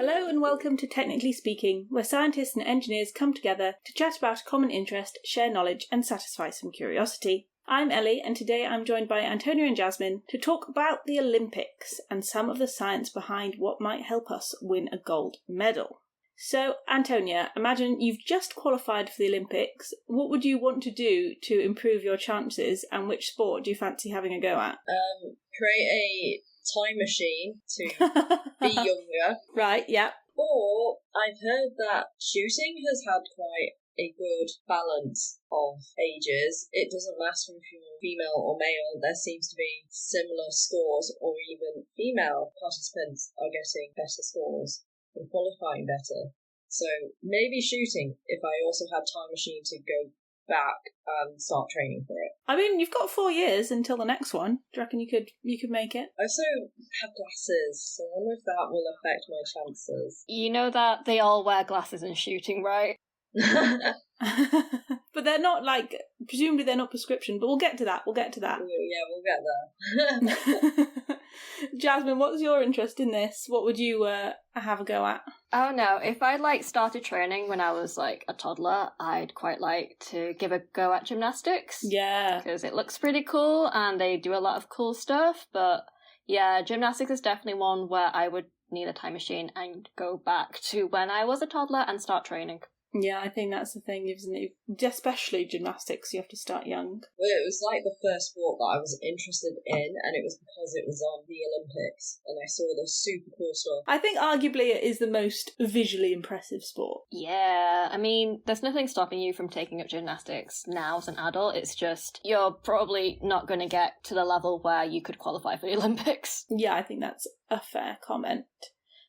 Hello and welcome to Technically Speaking, where scientists and engineers come together to chat about a common interest, share knowledge and satisfy some curiosity. I'm Ellie, and today I'm joined by Antonia and Jasmin to talk about the Olympics and some of the science behind what might help us win a gold medal. So, Antonia, imagine you've just qualified for the Olympics. What would you want to do to improve your chances, and which sport do you fancy having a go at? Create a time machine to be younger. Right, yeah. Or I've heard that shooting has had quite a good balance of ages. It doesn't matter if you're female or male, there seems to be similar scores, or even female participants are getting better scores and qualifying better. So maybe shooting, if I also had time machine to go back and start training for it. I mean, you've got 4 years until the next one. Do you reckon you could make it? I also have glasses, so I wonder if that will affect my chances. You know that they all wear glasses in shooting, right? But they're not presumably they're not prescription, but we'll get to that. Yeah, we'll get there. Jasmin, what's your interest in this? What would you have a go at? Oh no, if I started training when I was a toddler, I'd quite like to give a go at gymnastics. Yeah. Because it looks pretty cool and they do a lot of cool stuff, but yeah, gymnastics is definitely one where I would need a time machine and go back to when I was a toddler and start training. Yeah, I think that's the thing, isn't it? Especially gymnastics, you have to start young. Well, it was the first sport that I was interested in, and it was because it was on the Olympics, and I saw the super cool stuff. I think arguably it is the most visually impressive sport. Yeah, I mean, there's nothing stopping you from taking up gymnastics now as an adult. It's just, you're probably not going to get to the level where you could qualify for the Olympics. Yeah, I think that's a fair comment.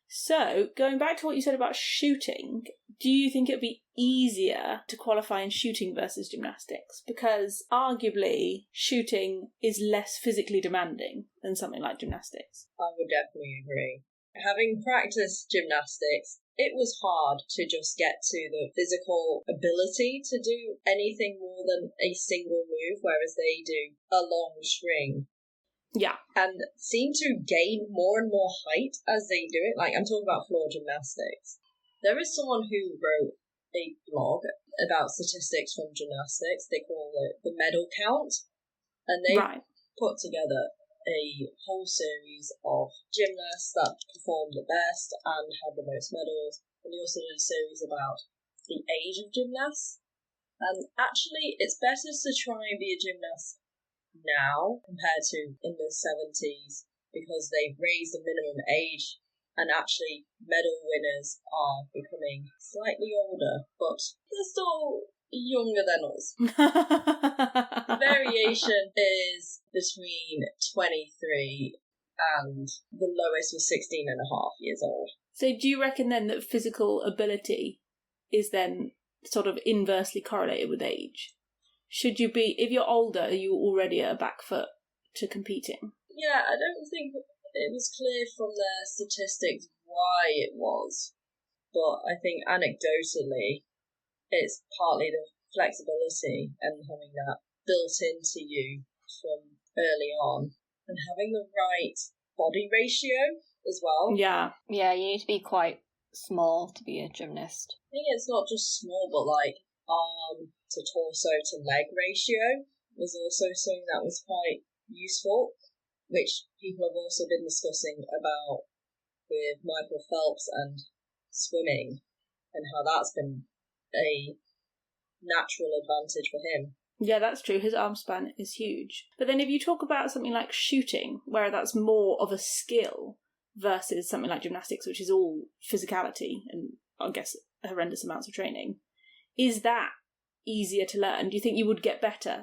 So, going back to what you said about shooting, do you think it would be easier to qualify in shooting versus gymnastics? Because arguably, shooting is less physically demanding than something like gymnastics. I would definitely agree. Having practiced gymnastics, it was hard to just get to the physical ability to do anything more than a single move, whereas they do a long string. Yeah. And seem to gain more and more height as they do it. I'm talking about floor gymnastics. There is someone who wrote a blog about statistics from gymnastics. They call it the medal count. And they put together a whole series of gymnasts that performed the best and had the most medals. And they also did a series about the age of gymnasts. And actually, it's better to try and be a gymnast now compared to in the 70s, because they've raised the minimum age, and actually medal winners are becoming slightly older, but they're still younger than us. The variation is between 23 and the lowest was 16 and a half years old. So do you reckon then that physical ability is then sort of inversely correlated with age? Should you be, if you're older, are you already at a back foot to competing? Yeah, I don't think it was clear from their statistics why it was, but I think anecdotally it's partly the flexibility and having that built into you from early on, and having the right body ratio as well. Yeah. Yeah, you need to be quite small to be a gymnast. I think it's not just small, but arm to torso to leg ratio was also something that was quite useful, which people have also been discussing about with Michael Phelps and swimming, and how that's been a natural advantage for him. Yeah, that's true. His arm span is huge. But then if you talk about something like shooting, where that's more of a skill versus something like gymnastics, which is all physicality and I guess horrendous amounts of training, is that easier to learn? Do you think you would get better?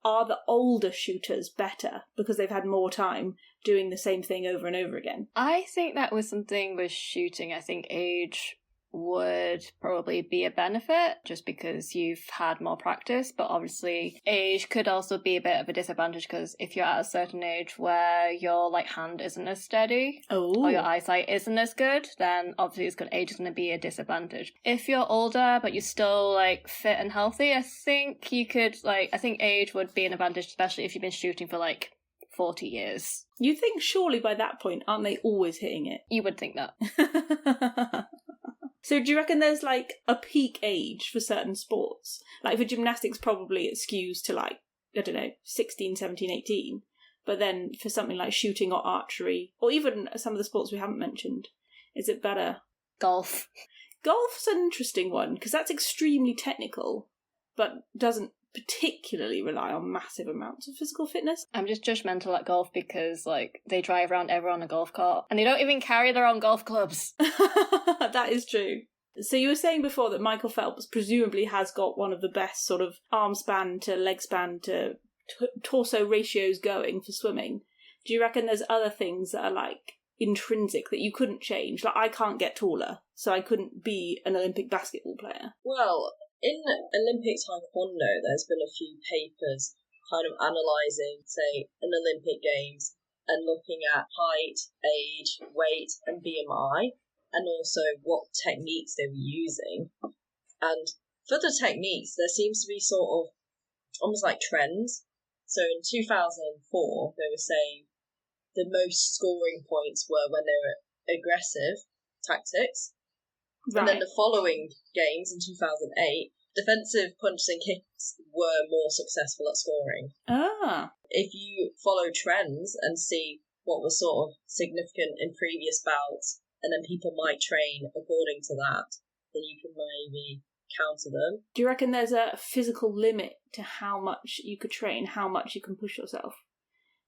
Are the older shooters better because they've had more time doing the same thing over and over again? I think that was something with shooting. I think age would probably be a benefit just because you've had more practice, but obviously age could also be a bit of a disadvantage because if you're at a certain age where your hand isn't as steady or your eyesight isn't as good, then obviously age is going to be a disadvantage. If you're older but you're still fit and healthy, I think you could I think age would be an advantage, especially if you've been shooting for 40 years. You think surely by that point, aren't they always hitting it? You would think that. So do you reckon there's like a peak age for certain sports? Like for gymnastics, probably it skews to like, I don't know, 16, 17, 18. But then for something like shooting or archery, or even some of the sports we haven't mentioned, is it better? Golf. Golf's an interesting one, because that's extremely technical, but doesn't particularly rely on massive amounts of physical fitness. I'm just judgmental at golf because, like, they drive around everyone on a golf cart, and they don't even carry their own golf clubs. That is true. So you were saying before that Michael Phelps presumably has got one of the best sort of arm span to leg span to torso ratios going for swimming. Do you reckon there's other things that are like intrinsic that you couldn't change? Like I can't get taller, so I couldn't be an Olympic basketball player. Well, in Olympic taekwondo, there's been a few papers kind of analysing, say, an Olympic Games and looking at height, age, weight and BMI, and also what techniques they were using. And for the techniques, there seems to be sort of almost like trends. So in 2004, they were saying the most scoring points were when they were aggressive tactics. Right. And then the following games in 2008, defensive punches and kicks were more successful at scoring. Ah. If you follow trends and see what was sort of significant in previous bouts, and then people might train according to that, then you can maybe counter them. Do you reckon there's a physical limit to how much you could train, how much you can push yourself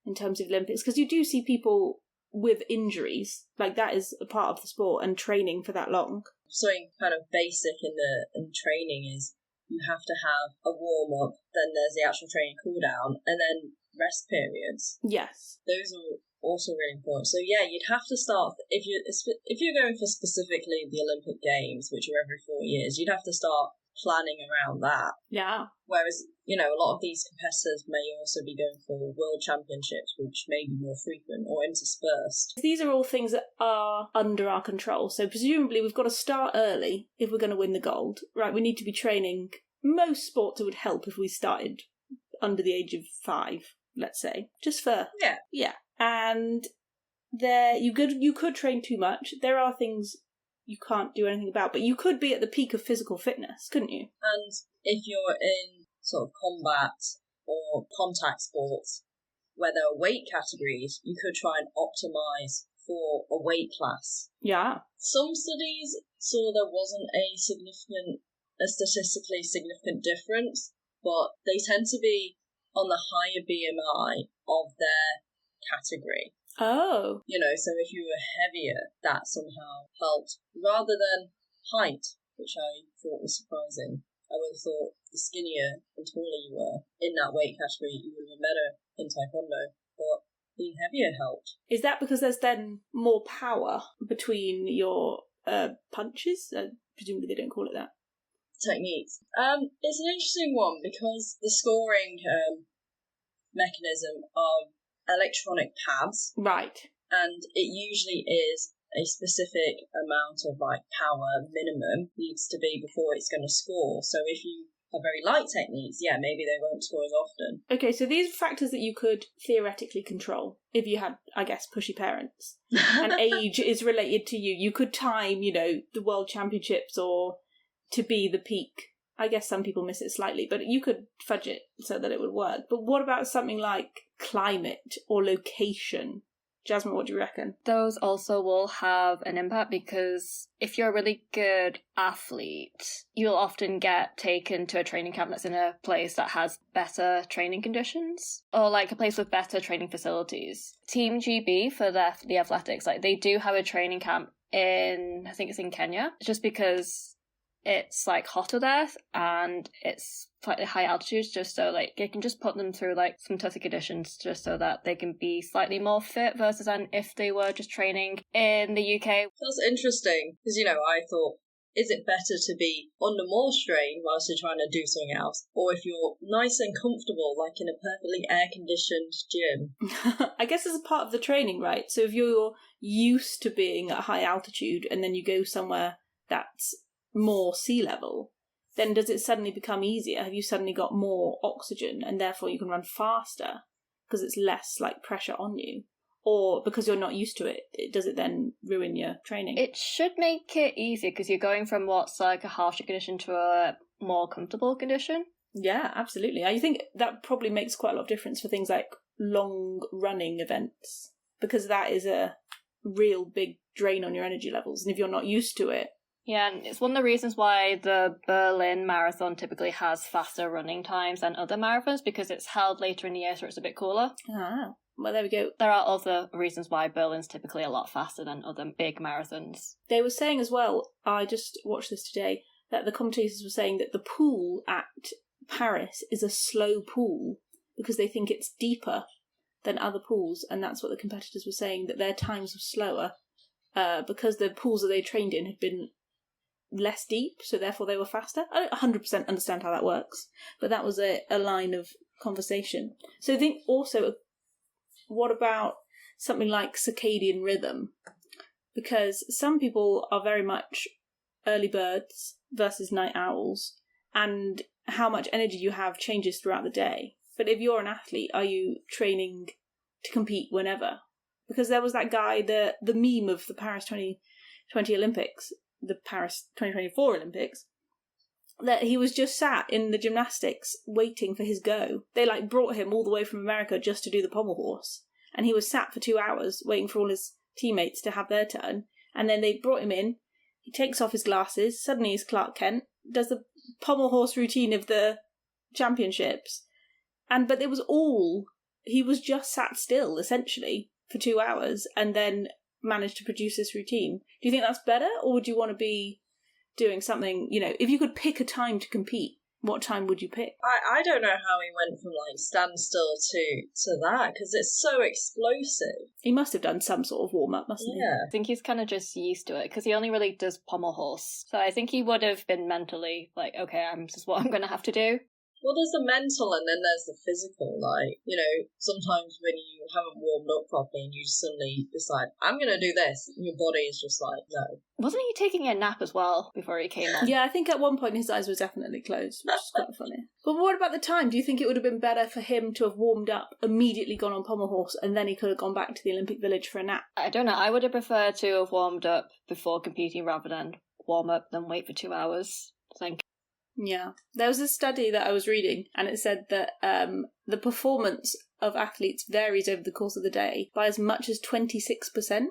in terms of Olympics? Because you do see people with injuries, like that is a part of the sport, and training for that long. Something kind of basic in training is you have to have a warm-up, then there's the actual training cool-down, and then rest periods. Yes. Those are also really important. So yeah, you'd have to start, if you're going for specifically the Olympic Games, which are every 4 years, you'd have to start planning around that. Yeah. Whereas, you know, a lot of these competitors may also be going for world championships, which may be more frequent or interspersed. These are all things that are under our control. So presumably we've got to start early if we're going to win the gold. Right, we need to be training. Most sports it would help if we started under the age of 5, let's say. Just for... Yeah. Yeah. And there you could train too much. There are things you can't do anything about, but you could be at the peak of physical fitness, couldn't you? And if you're in sort of combat or contact sports where there are weight categories, you could try and optimise for a weight class. Yeah. Some studies saw there wasn't a statistically significant difference, but they tend to be on the higher BMI of their category. Oh. You know, so if you were heavier, that somehow helped, rather than height, which I thought was surprising. I would have thought the skinnier and taller you were in that weight category, you would have been better in taekwondo, but being heavier helped. Is that because there's then more power between your punches? Presumably they don't call it that. Techniques. It's an interesting one because the scoring mechanism of electronic pads. Right. And it usually is a specific amount of like power minimum needs to be before it's going to score. So if you have very light techniques, yeah, maybe they won't score as often. Okay, so these are factors that you could theoretically control if you had, I guess, pushy parents. And age is related to you. You could time, you know, the world championships or to be the peak. I guess some people miss it slightly, but you could fudge it so that it would work. But what about something like climate or location? Jasmin, what do you reckon? Those also will have an impact because if you're a really good athlete, you'll often get taken to a training camp that's in a place that has better training conditions or like a place with better training facilities. Team GB for the athletics, like they do have a training camp I think it's in Kenya, just because it's like hotter there and it's slightly high altitudes, just so like they can just put them through like some tougher conditions just so that they can be slightly more fit versus than if they were just training in the UK. That's interesting because, you know, I thought, is it better to be under more strain whilst you're trying to do something else, or if you're nice and comfortable like in a perfectly air-conditioned gym? I guess it's a part of the training, right? So if you're used to being at high altitude and then you go somewhere that's more sea level, then does it suddenly become easier? Have you suddenly got more oxygen and therefore you can run faster? because it's less like pressure on you? Or because you're not used to it, does it then ruin your training? It should make it easier because you're going from what's like a harsher condition to a more comfortable condition. Yeah, absolutely. I think that probably makes quite a lot of difference for things like long running events, because that is a real big drain on your energy levels. And if you're not used to it... Yeah, and it's one of the reasons why the Berlin Marathon typically has faster running times than other marathons, because it's held later in the year, so it's a bit cooler. Ah, well, there we go. There are other reasons why Berlin's typically a lot faster than other big marathons. They were saying as well, I just watched this today, that the commentators were saying that the pool at Paris is a slow pool because they think it's deeper than other pools, and that's what the competitors were saying, that their times were slower because the pools that they trained in had been less deep, so therefore they were faster. I don't 100% understand how that works, but that was a line of conversation. So I think also, what about something like circadian rhythm? Because some people are very much early birds versus night owls, and how much energy you have changes throughout the day. But if you're an athlete, are you training to compete whenever? Because there was that guy, the meme of the Paris 2020 Olympics, the Paris 2024 Olympics, that he was just sat in the gymnastics waiting for his go. They like brought him all the way from America just to do the pommel horse, and he was sat for 2 hours waiting for all his teammates to have their turn, and then they brought him in, he takes off his glasses, suddenly he's Clark Kent, does the pommel horse routine of the championships, but it was all, he was just sat still essentially for 2 hours and then managed to produce this routine. Do you think that's better, or would you want to be doing something, if you could pick a time to compete, what time would you pick? I don't know how he went from like standstill to that, because it's so explosive. He must have done some sort of warm-up, mustn't he? I think he's kind of just used to it, because he only really does pommel horse. So I think he would have been mentally like, okay, this is what I'm going to have to do. Well, there's the mental and then there's the physical. Like, sometimes when you haven't warmed up properly and you suddenly decide, I'm going to do this, and your body is just like, no. Wasn't he taking a nap as well before he came on? Yeah, I think at one point his eyes were definitely closed, which is quite funny. But what about the time? Do you think it would have been better for him to have warmed up, immediately gone on pommel horse, and then he could have gone back to the Olympic Village for a nap? I don't know. I would have preferred to have warmed up before competing rather than warm up then wait for 2 hours. Yeah. There was a study that I was reading, and it said that the performance of athletes varies over the course of the day by as much as 26%.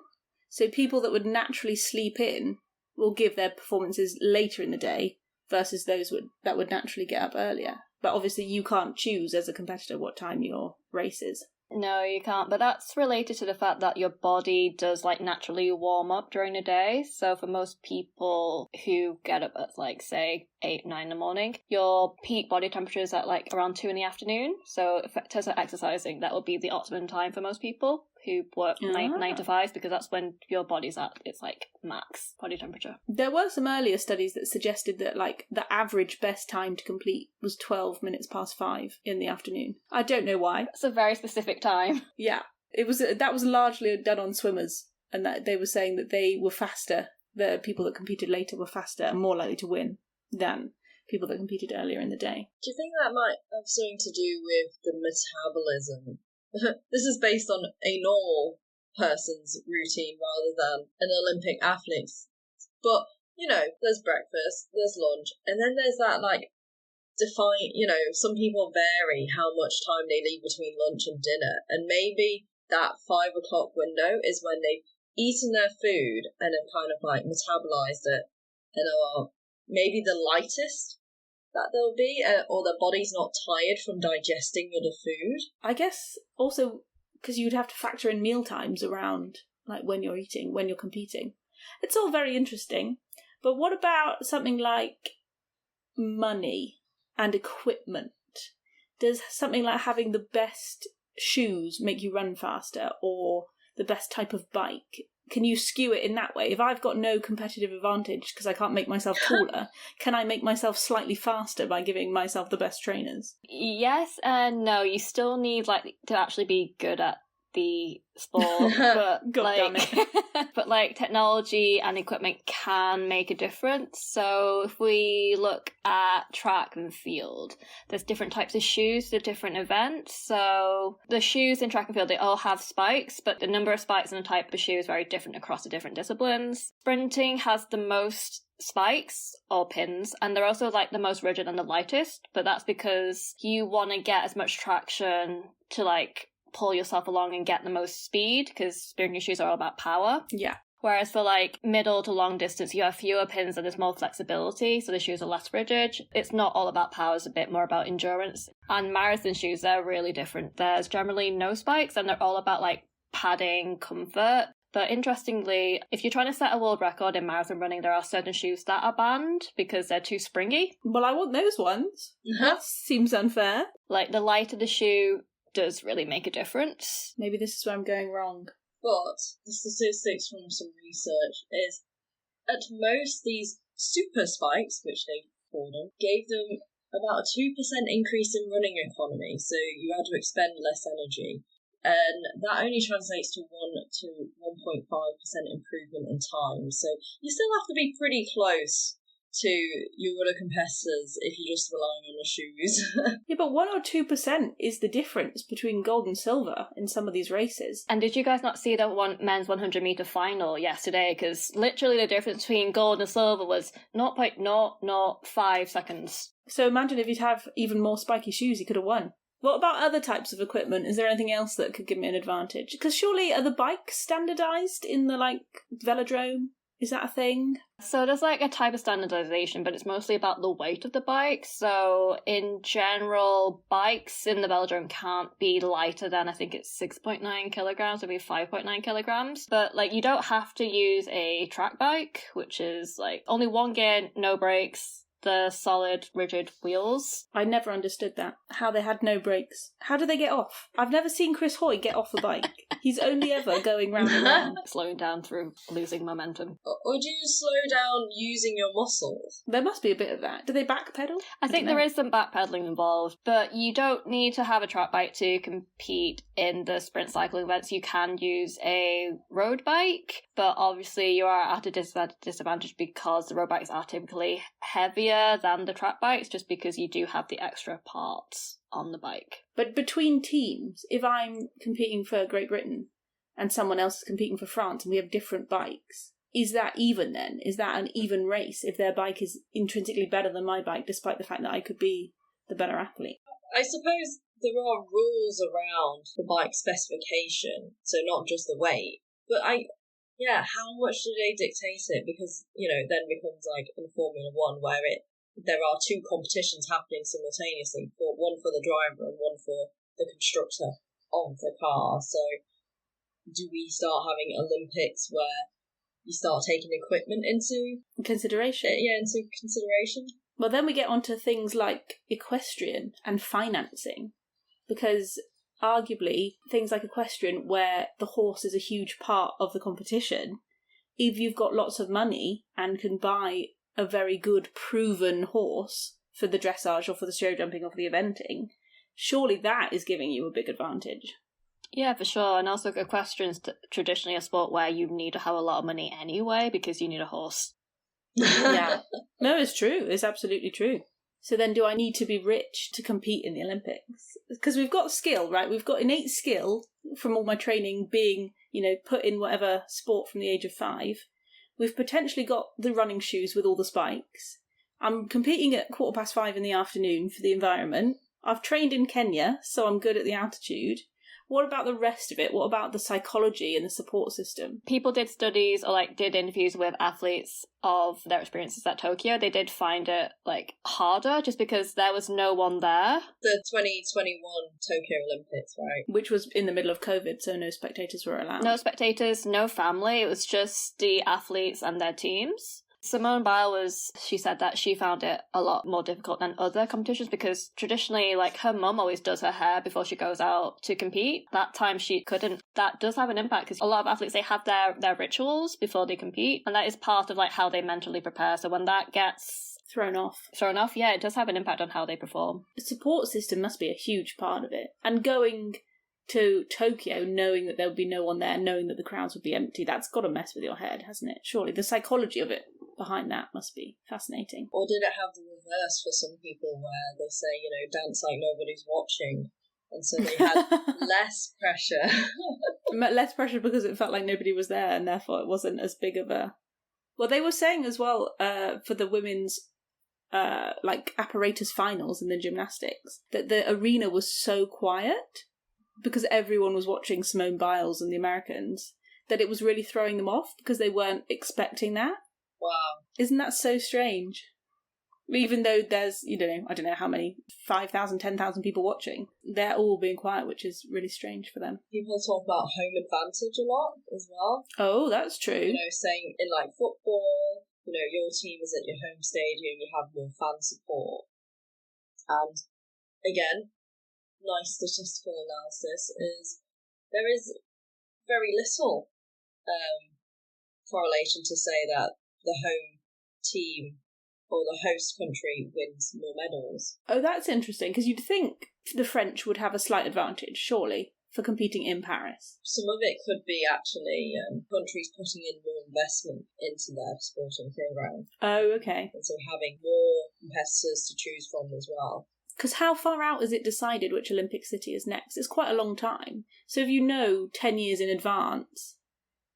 So people that would naturally sleep in will give their performances later in the day versus those that would naturally get up earlier. But obviously you can't choose as a competitor what time your race is. No, you can't. But that's related to the fact that your body does naturally warm up during the day. So for most people who get up at say 8, 9 in the morning, your peak body temperature is at around 2 in the afternoon. So in terms of exercising, that would be the optimum time for most people who work 9 to 5, because that's when your body's at its max body temperature. There were some earlier studies that suggested that the average best time to complete was 12 minutes past 5 in the afternoon. I don't know why. That's a very specific time. Yeah, that was largely done on swimmers, and that they were saying that they were faster. The people that competed later were faster and more likely to win than people that competed earlier in the day. Do you think that might have something to do with the metabolism? This is based on a normal person's routine rather than an Olympic athlete's. But, there's breakfast, there's lunch, and then there's that, some people vary how much time they leave between lunch and dinner, and maybe that 5 o'clock window is when they've eaten their food and have kind of metabolized it and are maybe the lightest that they'll be, or their body's not tired from digesting other food. I guess also because you'd have to factor in meal times around when you're eating, when you're competing. It's all very interesting. But what about something like money and equipment? Does something like having the best shoes make you run faster, or the best type of bike? Can you skew it in that way? If I've got no competitive advantage because I can't make myself taller, can I make myself slightly faster by giving myself the best trainers? Yes and no. You still need to actually be good at the sport, but God like, damn it. but like technology and equipment can make a difference. So if we look at track and field, there's different types of shoes for different events. So the shoes in track and field, they all have spikes, but the number of spikes and the type of shoe is very different across the different disciplines. Sprinting has the most spikes or pins, and they're also like the most rigid and the lightest, but that's because you want to get as much traction to like pull yourself along and get the most speed, because sprinting shoes are all about power. Yeah. Whereas for like middle to long distance, you have fewer pins and there's more flexibility, so the shoes are less rigid. It's not all about power, it's a bit more about endurance. And marathon shoes, they're really different. There's generally no spikes and they're all about like padding, comfort. But interestingly, if you're trying to set a world record in marathon running, there are certain shoes that are banned because they're too springy. Well, I want those ones. That seems unfair. Like the lighter the shoe does really make a difference. Maybe this is where I'm going wrong. But the statistics from some research is, at most, these super spikes, which they call them, gave them about a 2% increase in running economy, so you had to expend less energy. And that only translates to 1 to 1.5% improvement in time. So you still have to be pretty close to your other competitors if you're just relying on the shoes. Yeah, but 1 or 2% is the difference between gold and silver in some of these races. And did you guys not see the men's 100-meter final yesterday? Because literally the difference between gold and silver was 0.005 seconds. So imagine if you'd have even more spiky shoes, you could have won. What about other types of equipment? Is there anything else that could give me an advantage? Because surely are the bikes standardised in the, like, velodrome? Is that a thing? So there's like a type of standardization, but it's mostly about the weight of the bike. So in general, bikes in the velodrome can't be lighter than, I think it's 6.9 kilograms, maybe 5.9 kilograms. But like you don't have to use a track bike, which is like only one gear, no brakes, the solid, rigid wheels. I never understood that. How they had no brakes. How do they get off? I've never seen Chris Hoy get off the bike. He's only ever going round and round. Slowing down through losing momentum. Or do you slow down using your muscles? There must be a bit of that. Do they backpedal? I think there is some backpedaling involved, but you don't need to have a track bike to compete in the sprint cycling events. You can use a road bike, but obviously you are at a disadvantage because the road bikes are typically heavier than the track bikes, just because you do have the extra parts on the bike. But between teams, if I'm competing for Great Britain and someone else is competing for France and we have different bikes, is that even then? Is that an even race if their bike is intrinsically better than my bike, despite the fact that I could be the better athlete? I suppose there are rules around the bike specification, so not just the weight. But how much do they dictate it? Because, then becomes like in Formula One where there are two competitions happening simultaneously, one for the driver and one for the constructor of the car. So do we start having Olympics where you start taking equipment into consideration? Into consideration. Well, then we get onto things like equestrian and financing, because arguably things like equestrian, where the horse is a huge part of the competition, if you've got lots of money and can buy a very good proven horse for the dressage or for the show jumping or for the eventing, surely that is giving you a big advantage. Yeah, for sure. And also equestrian's traditionally a sport where you need to have a lot of money anyway because you need a horse. Yeah. No, it's true. It's absolutely true. So then do I need to be rich to compete in the Olympics? Because we've got skill, right? We've got innate skill from all my training being, put in whatever sport from the age of 5. We've potentially got the running shoes with all the spikes. I'm competing at 5:15 in the afternoon for the environment. I've trained in Kenya, so I'm good at the altitude. What about the rest of it? What about the psychology and the support system? People did studies or did interviews with athletes of their experiences at Tokyo. They did find it harder just because there was no one there. The 2021 Tokyo Olympics, right? Which was in the middle of COVID, so no spectators were allowed. No spectators, no family. It was just the athletes and their teams. Simone Biles she said that she found it a lot more difficult than other competitions because traditionally, her mum always does her hair before she goes out to compete. That time she couldn't. That does have an impact because a lot of athletes, they have their rituals before they compete, and that is part of how they mentally prepare. So when that gets thrown off, yeah, it does have an impact on how they perform. The support system must be a huge part of it. And going to Tokyo knowing that there would be no one there, knowing that the crowds would be empty. That's got to mess with your head, hasn't it? Surely the psychology of it behind that must be fascinating. Or did it have the reverse for some people where they say, dance like nobody's watching, and so they had less pressure? Less pressure because it felt like nobody was there, and therefore it wasn't as big of a... Well, they were saying as well, for the women's apparatus finals in the gymnastics, that the arena was so quiet because everyone was watching Simone Biles and the Americans, that it was really throwing them off because they weren't expecting that. Wow. Isn't that so strange? Even though there's, I don't know how many, 5,000, 10,000 people watching, they're all being quiet, which is really strange for them. People talk about home advantage a lot as well. Oh, that's true. Saying in football, your team is at your home stadium, you have more fan support. And again, nice statistical analysis is there is very little correlation to say that the home team or the host country wins more medals. Oh, that's interesting, because you'd think the French would have a slight advantage, surely, for competing in Paris. Some of it could be actually countries putting in more investment into their sporting programme. Oh, okay. And so having more competitors to choose from as well. Because how far out is it decided which Olympic city is next? It's quite a long time. So if you know 10 years in advance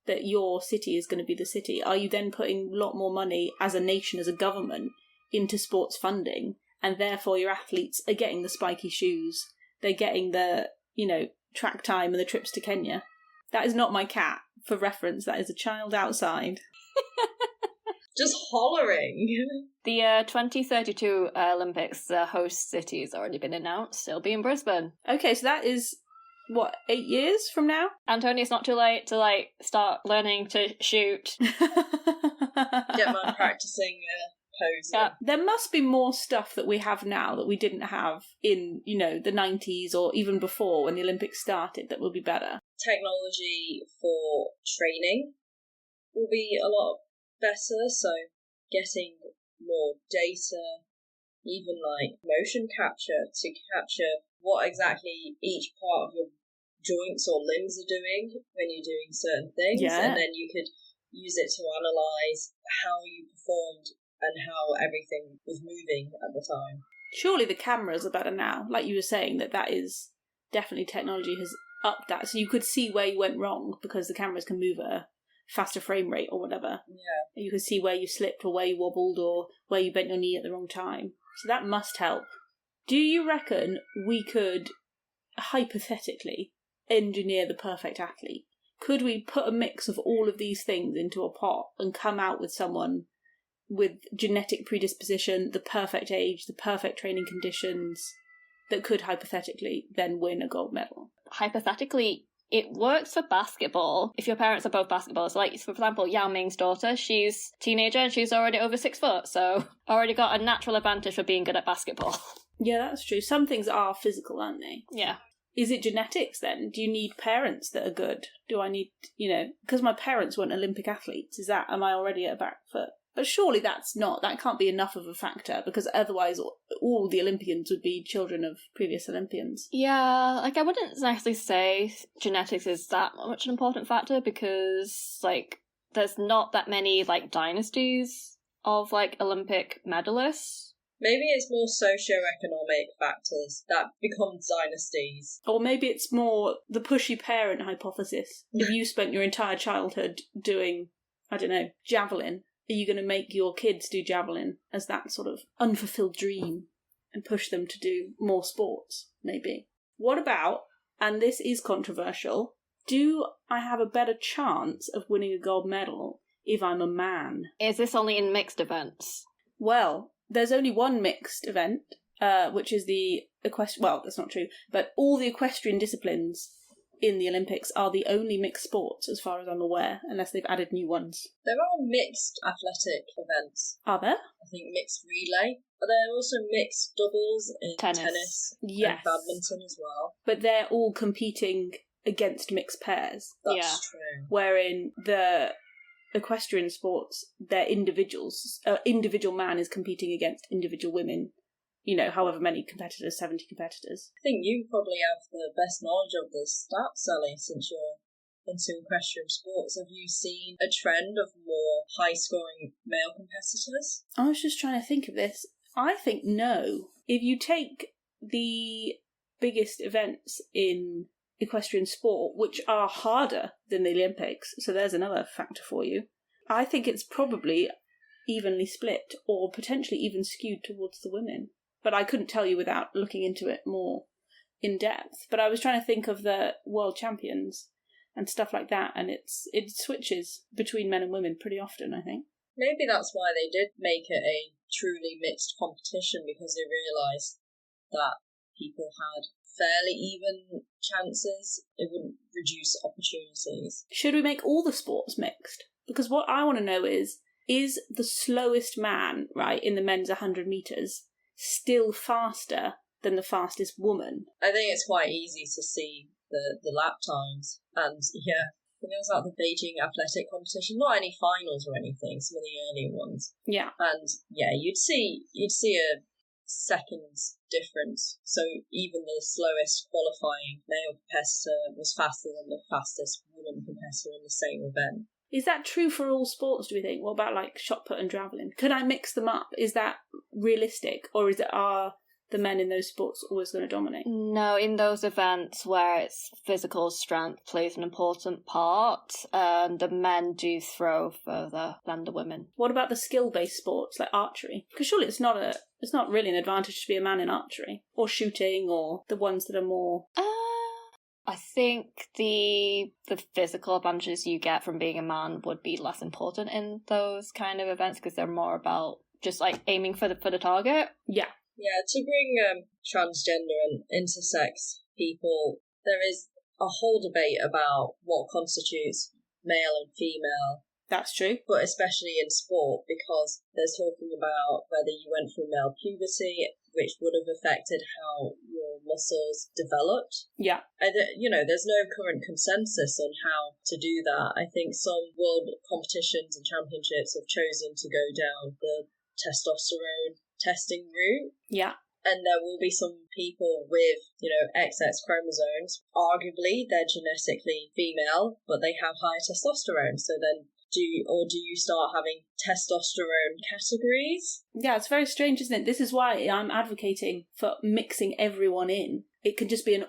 that your city is going to be the city, are you then putting a lot more money as a nation, as a government, into sports funding, and therefore your athletes are getting the spiky shoes, they're getting the, track time and the trips to Kenya? That is not my cat, for reference. That is a child outside. Just hollering. The 2032 Olympics, the host city has already been announced. It'll be in Brisbane. Okay, so that is, 8 years from now? Antonia, it's not too late to, start learning to shoot. Get man practicing posing. Yeah. There must be more stuff that we have now that we didn't have in, the 90s or even before when the Olympics started that will be better. Technology for training will be a lot better, so getting more data, even motion capture to capture what exactly each part of your joints or limbs are doing when you're doing certain things, and then you could use it to analyse how you performed and how everything was moving at the time. Surely the cameras are better now, like you were saying, that is definitely technology has upped that, so you could see where you went wrong because the cameras can move at a faster frame rate or whatever. Yeah. You could see where you slipped or where you wobbled or where you bent your knee at the wrong time. So that must help. Do you reckon we could, hypothetically, engineer the perfect athlete? Could we put a mix of all of these things into a pot and come out with someone with genetic predisposition, the perfect age, the perfect training conditions, that could hypothetically then win a gold medal? Hypothetically, it works for basketball if your parents are both basketballers. For example, Yao Ming's daughter, she's a teenager and she's already over 6 foot, so already got a natural advantage for being good at basketball. Yeah, that's true. Some things are physical, aren't they? Yeah. Is it genetics then? Do you need parents that are good? Do I need, because my parents weren't Olympic athletes, am I already at a back foot? But surely that can't be enough of a factor, because otherwise all the Olympians would be children of previous Olympians. Yeah, I wouldn't exactly say genetics is that much an important factor, because, there's not that many, dynasties of, Olympic medalists. Maybe it's more socio-economic factors that become dynasties. Or maybe it's more the pushy parent hypothesis. If you spent your entire childhood doing, javelin, are you going to make your kids do javelin as that sort of unfulfilled dream and push them to do more sports, maybe? What about, and this is controversial, do I have a better chance of winning a gold medal if I'm a man? Is this only in mixed events? Well, there's only one mixed event, which is the equestrian... Well, that's not true, but all the equestrian disciplines in the Olympics are the only mixed sports, as far as I'm aware, unless they've added new ones. There are mixed athletic events. Are there? I think mixed relay. But there are also mixed doubles in tennis yes. and badminton as well. But they're all competing against mixed pairs. That's true. Wherein the equestrian sports, they're individuals. Individual man is competing against individual women however many competitors, 70 competitors. I think you probably have the best knowledge of the stats, Sally, since you're into equestrian sports. Have you seen a trend of more high-scoring male competitors? I was just trying to think of this. I think no. If you take the biggest events in equestrian sport, which are harder than the Olympics, so there's another factor for you, I think it's probably evenly split or potentially even skewed towards the women. But I couldn't tell you without looking into it more in depth. But I was trying to think of the world champions and stuff like that, and it switches between men and women pretty often, I think. Maybe that's why they did make it a truly mixed competition, because they realised that people had fairly even chances. It wouldn't reduce opportunities. Should we make all the sports mixed? Because what I want to know is the slowest man, right, in the men's 100 metres still faster than the fastest woman? I think it's quite easy to see the lap times. And yeah, I think it was like the Beijing athletic competition, not any finals or anything, some of the earlier ones. Yeah. And yeah, you'd see a seconds difference. So even the slowest qualifying male competitor was faster than the fastest woman competitor in the same event. Is that true for all sports, do we think? What about like shot put and javelin? Could I mix them up? Is that realistic? Or are the men in those sports always going to dominate? No, in those events where it's physical strength plays an important part, the men do throw further than the women. What about the skill-based sports like archery? Because surely it's not really an advantage to be a man in archery or shooting, or the ones that are more. I think the physical advantages you get from being a man would be less important in those kind of events, because they're more about just like aiming for the target. Yeah. Yeah, to bring transgender and intersex people, there is a whole debate about what constitutes male and female. That's true. But especially in sport, because there's talking about whether you went through male puberty, which would have affected how your muscles developed. Yeah. And, there's no current consensus on how to do that. I think some world competitions and championships have chosen to go down the testosterone testing route. Yeah. And there will be some people with, XX chromosomes. Arguably, they're genetically female, but they have high testosterone. So then do you start having testosterone categories? Yeah, it's very strange, isn't it? This is why I'm advocating for mixing everyone in. It could just be an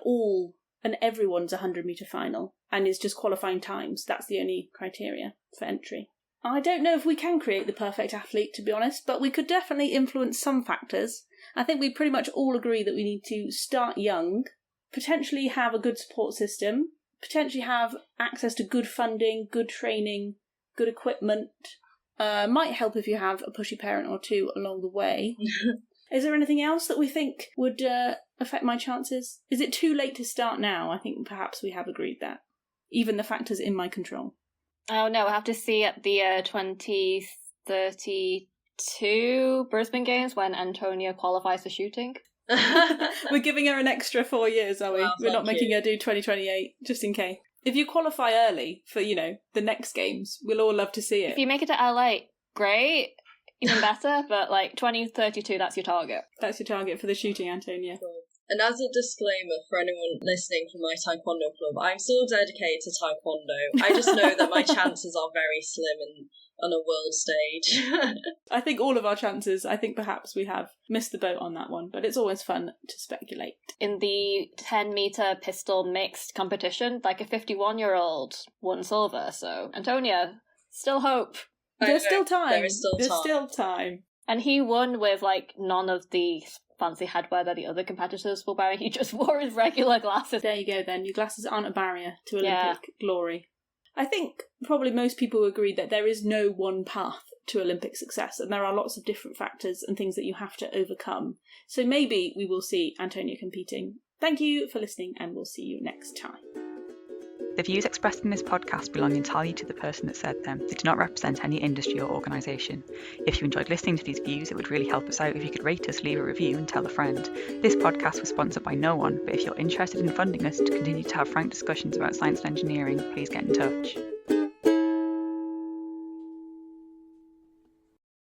everyone's 100-metre final, and it's just qualifying times. That's the only criteria for entry. I don't know if we can create the perfect athlete, to be honest, but we could definitely influence some factors. I think we pretty much all agree that we need to start young, potentially have a good support system, potentially have access to good funding, good training, good equipment. Might help if you have a pushy parent or two along the way. Is there anything else that we think would affect my chances? Is it too late to start now? I think perhaps we have agreed that. Even the factors in my control. Oh no, we'll have to see at the 2032 Brisbane Games when Antonia qualifies for shooting. We're giving her an extra 4 years, are we? Wow, we're not making her do 2028, just in case. If you qualify early for, the next games, we'll all love to see it. If you make it to LA, great, even better, but 2032, that's your target. That's your target for the shooting, Antonia. Cool. And as a disclaimer for anyone listening from my Taekwondo club, I'm still dedicated to Taekwondo. I just know that my chances are very slim on a world stage. I think all of our chances, I think perhaps we have missed the boat on that one, but it's always fun to speculate. In the 10-metre pistol mixed competition, a 51-year-old won silver, so Antonia, still hope. There's still time. There is still time. There's still time. And he won with none of the fancy headwear that the other competitors were wearing. He just wore his regular glasses. There you go then. Your glasses aren't a barrier to Olympic glory. I think probably most people agree that there is no one path to Olympic success, and there are lots of different factors and things that you have to overcome. So maybe we will see Antonia competing. Thank you for listening, and we'll see you next time. The views expressed in this podcast belong entirely to the person that said them. They do not represent any industry or organisation. If you enjoyed listening to these views, it would really help us out if you could rate us, leave a review and tell a friend. This podcast was sponsored by no one, but if you're interested in funding us to continue to have frank discussions about science and engineering, please get in touch.